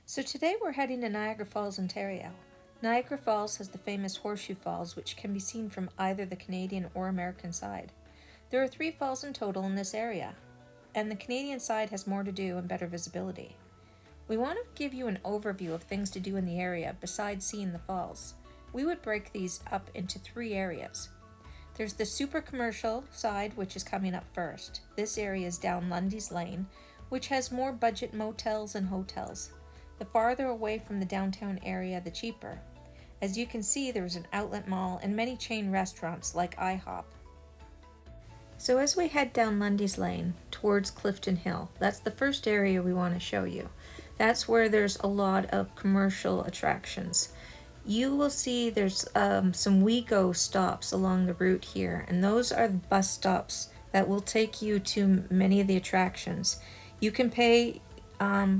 So today we're heading to Niagara Falls, Ontario. Niagara Falls has the famous Horseshoe Falls, which can be seen from either the Canadian or American side. There are 3 falls in total in this area, and the Canadian side has more to do and better visibility. We want to give you an overview of things to do in the area besides seeing the falls. We would break these up into 3 areas. There's the super commercial side, which is coming up first. This area is down Lundy's Lane, which has more budget motels and hotels. The farther away from the downtown area, the cheaper. As you can see, there is an outlet mall and many chain restaurants like IHOP. So as we head down Lundy's Lane towards Clifton Hill, that's the first area we want to show you. That's where there's a lot of commercial attractions. You will see there's some WeGo stops along the route here, and those are the bus stops that will take you to many of the attractions. You can pay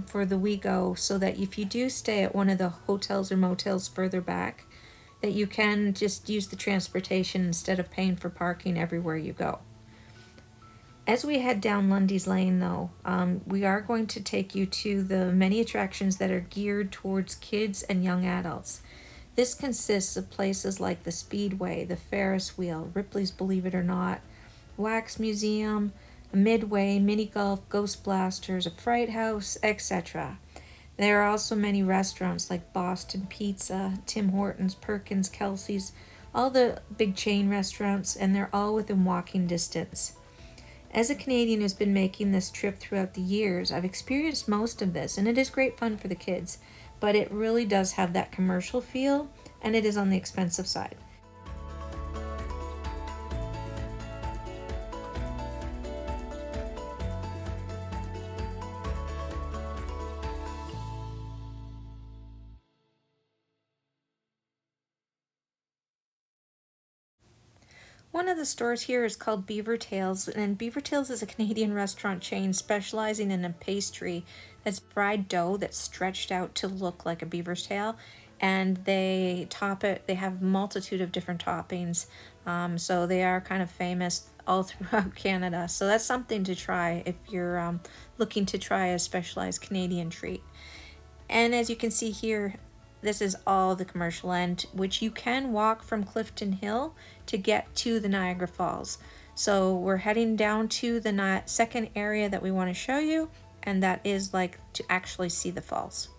for the WeGo so that if you do stay at one of the hotels or motels further back, that you can just use the transportation instead of paying for parking everywhere you go. As we head down Lundy's Lane though, we are going to take you to the many attractions that are geared towards kids and young adults. This consists of places like the Speedway, the Ferris wheel, Ripley's Believe It or Not, Wax Museum, a Midway, mini golf, Ghost Blasters, a Fright House, etc. There are also many restaurants like Boston Pizza, Tim Hortons, Perkins, Kelsey's, all the big chain restaurants, and they're all within walking distance. As a Canadian who's been making this trip throughout the years, I've experienced most of this, and it is great fun for the kids, but it really does have that commercial feel, and it is on the expensive side. One of the stores here is called Beaver Tails, and Beaver Tails is a Canadian restaurant chain specializing in a pastry that's fried dough that's stretched out to look like a beaver's tail, and they top it. They have a multitude of different toppings, so they are kind of famous all throughout Canada. So that's something to try if you're looking to try a specialized Canadian treat. And as you can see here, this is all the commercial end, which you can walk from Clifton Hill to get to the Niagara Falls. So we're heading down to the second area that we want to show you, and that is like to actually see the falls.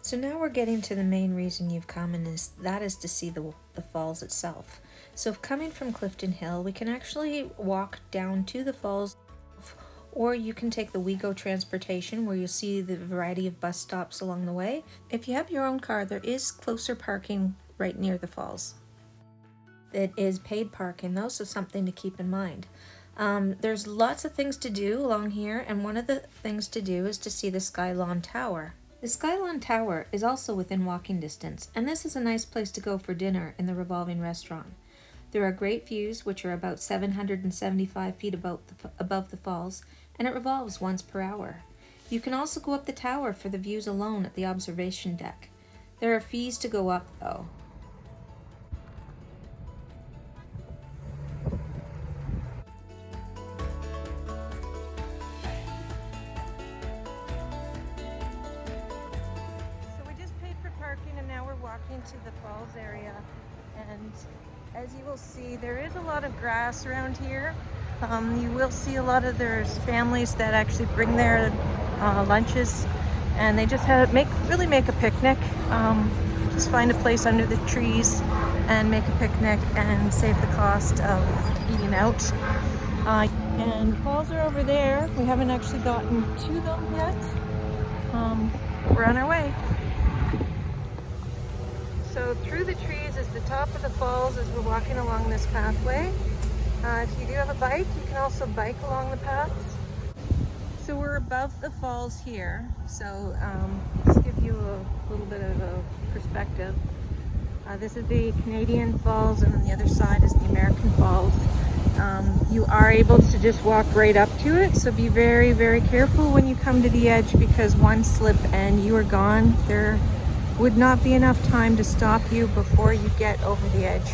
So now we're getting to the main reason you've come, and that is to see the falls itself. So if coming from Clifton Hill, we can actually walk down to the falls, or you can take the WeGo transportation where you'll see the variety of bus stops along the way. If you have your own car, there is closer parking right near the falls. It is paid parking though, so something to keep in mind. There's lots of things to do along here, and one of the things to do is to see the Skylon Tower. The Skylon Tower is also within walking distance, and this is a nice place to go for dinner in the revolving restaurant. There are great views, which are about 775 feet above the falls, and it revolves once per hour. You can also go up the tower for the views alone at the observation deck. There are fees to go up though. Walking to the falls area, and as you will see, there is a lot of grass around here. You will see a lot of there's families that actually bring their lunches, and they just really make a picnic. Just find a place under the trees and make a picnic and save the cost of eating out. And falls are over there. We haven't actually gotten to them yet. We're on our way. So through the trees is the top of the falls as we're walking along this pathway. If you do have a bike, you can also bike along the paths. So we're above the falls here, so just give you a little bit of a perspective. This is the Canadian Falls, and on the other side is the American Falls. You are able to just walk right up to it, so be very, very careful when you come to the edge, because one slip and you are gone. They're would not be enough time to stop you before you get over the edge.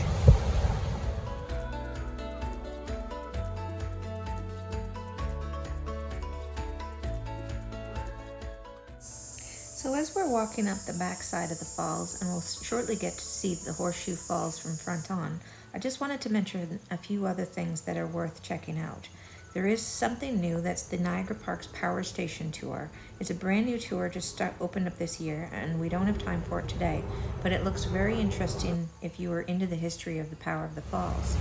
So as we're walking up the back side of the falls, and we'll shortly get to see the Horseshoe Falls from front on, I just wanted to mention a few other things that are worth checking out. There is something new, that's the Niagara Parks Power Station Tour. It's a brand new tour, just opened up this year, and we don't have time for it today, but it looks very interesting if you are into the history of the power of the falls.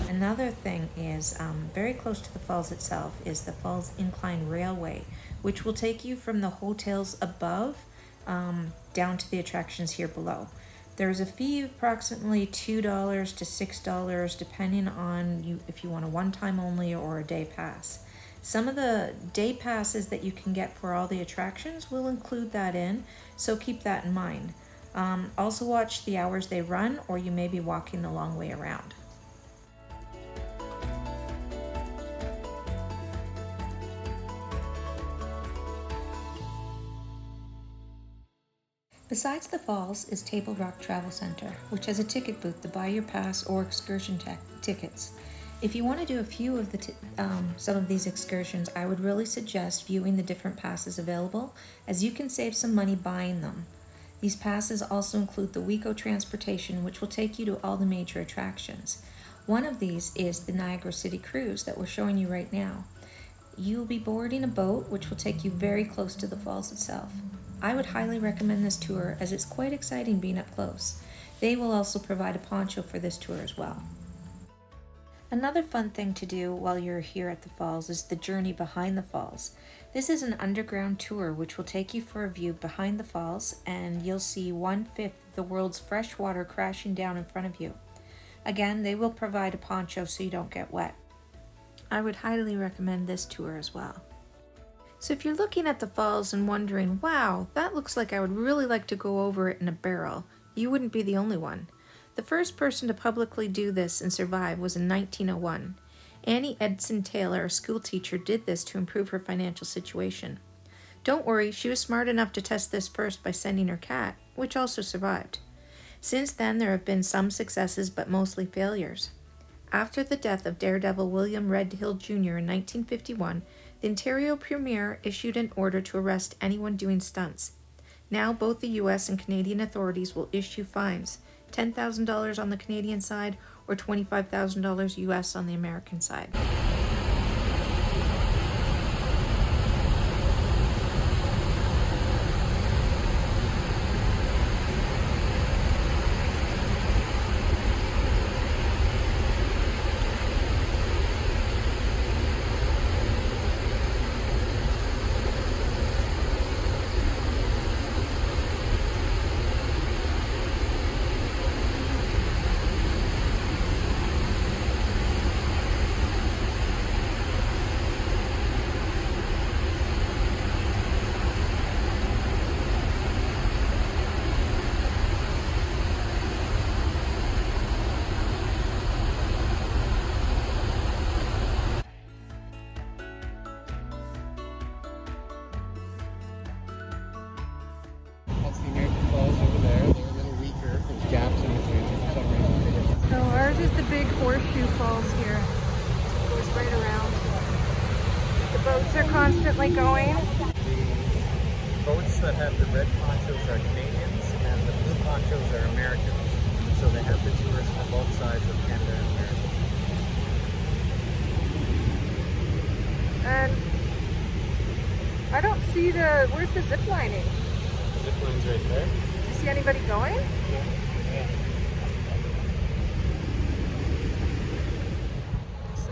Another thing is, very close to the falls itself is the Falls Incline Railway, which will take you from the hotels above down to the attractions here below. There's a fee of approximately $2 to $6 depending on if you want a one-time only or a day pass. Some of the day passes that you can get for all the attractions will include that in, so keep that in mind. Also watch the hours they run, or you may be walking the long way around. Besides the falls is Table Rock Travel Center, which has a ticket booth to buy your pass or excursion tickets. If you want to do a few of some of these excursions, I would really suggest viewing the different passes available, as you can save some money buying them. These passes also include the WeGo transportation, which will take you to all the major attractions. One of these is the Niagara City Cruise that we're showing you right now. You'll be boarding a boat, which will take you very close to the falls itself. I would highly recommend this tour, as it's quite exciting being up close. They will also provide a poncho for this tour as well. Another fun thing to do while you're here at the falls is the journey behind the falls. This is an underground tour which will take you for a view behind the falls, and you'll see 1/5 of the world's fresh water crashing down in front of you. Again, they will provide a poncho so you don't get wet. I would highly recommend this tour as well. So if you're looking at the falls and wondering, wow, that looks like I would really like to go over it in a barrel, you wouldn't be the only one. The first person to publicly do this and survive was in 1901. Annie Edson Taylor, a school teacher, did this to improve her financial situation. Don't worry, she was smart enough to test this first by sending her cat, which also survived. Since then, there have been some successes, but mostly failures. After the death of Daredevil William Redhill Jr. in 1951, the Ontario Premier issued an order to arrest anyone doing stunts. Now both the U.S. and Canadian authorities will issue fines, $10,000 on the Canadian side or $25,000 U.S. on the American side. This is the big Horseshoe Falls here. It goes right around. The boats are constantly going. The boats that have the red ponchos are Canadians and the blue ponchos are Americans. So they have the tourists from both sides of Canada and America. And I don't see where's the zip lining? The zip line's right there. Do you see anybody going? Yeah.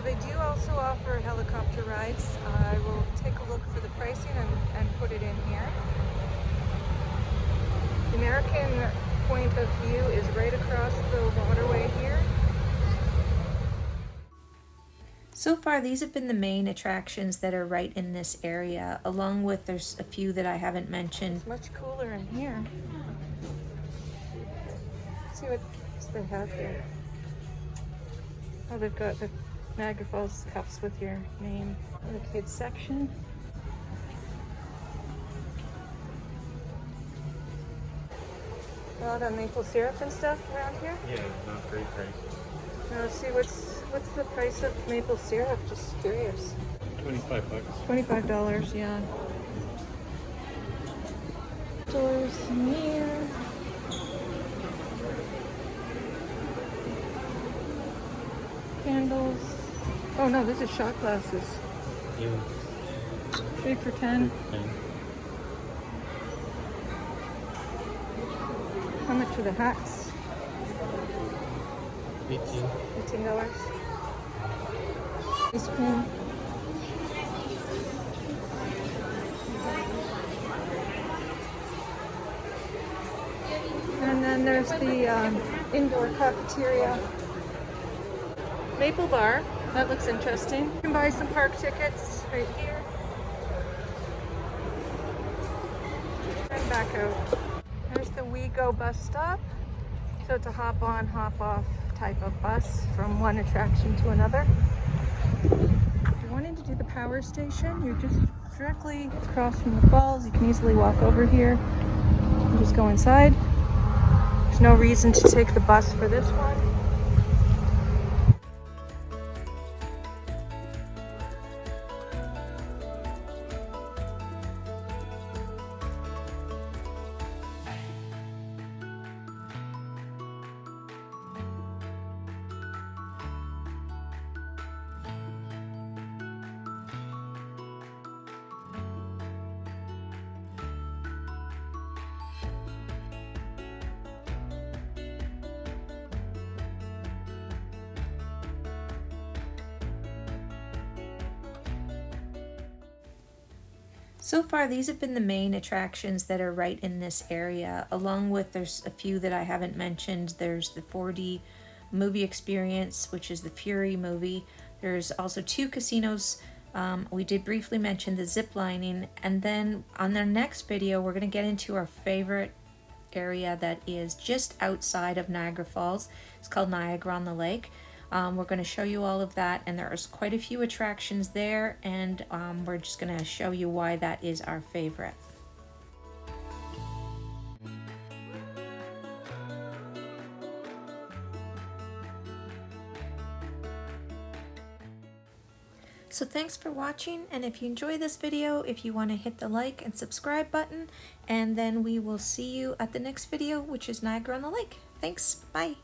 They do also offer helicopter rides. I will take a look for the pricing and put it in here. The American point of view is right across the waterway here. So far, these have been the main attractions that are right in this area, along with there's a few that I haven't mentioned. It's much cooler in here. Let's see what they have here. Oh, they've got the Niagara Falls cups with your name in the kids section. A lot of maple syrup and stuff around here. Yeah, not great price. Now let's see what's the price of maple syrup. Just curious. $25. $25, yeah. Stores near. Candles. Oh no, this is shot glasses. Yeah. 3 for 10. How much are the hats? 18. $18. Ice cream. And then there's the indoor cafeteria. Maple bar. That looks interesting. You can buy some park tickets right here. And back out. There's the WeGo bus stop. So it's a hop on, hop off type of bus from one attraction to another. If you're wanting to do the power station, you're just directly across from the falls. You can easily walk over here and just go inside. There's no reason to take the bus for this one. So far, these have been the main attractions that are right in this area, along with there's a few that I haven't mentioned. There's the 4D movie experience, which is the Fury movie. There's also 2 casinos. We did briefly mention the zip lining, and then on the next video, we're going to get into our favorite area that is just outside of Niagara Falls. It's called Niagara on the Lake. We're going to show you all of that, and there's quite a few attractions there, and we're just going to show you why that is our favorite. So thanks for watching, and if you enjoy this video, if you want to hit the like and subscribe button, and then we will see you at the next video, which is Niagara on the Lake. Thanks, bye!